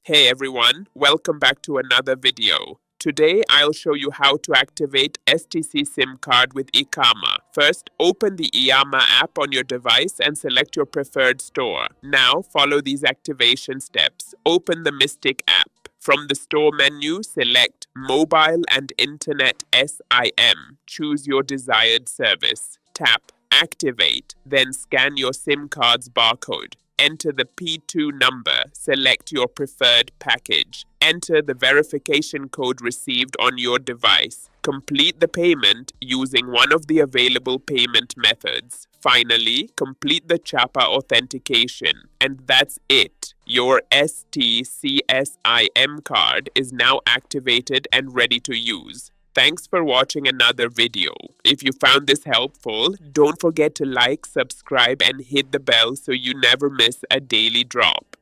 Hey everyone, welcome back to another video. Today I'll show you how to activate STC SIM card with Iqama. First, open the Iqama app on your device and select your preferred store. Now follow these activation steps. Open the Mystic app. From the store menu, select Mobile and Internet SIM. Choose your desired service. Tap Activate, then scan your SIM card's barcode. Enter the P2 number, select your preferred package. Enter the verification code received on your device. Complete the payment using one of the available payment methods. Finally, complete the Chapa authentication. And that's it. Your STC SIM card is now activated and ready to use. Thanks for watching another video. If you found this helpful, don't forget to like, subscribe, and hit the bell so you never miss a daily drop.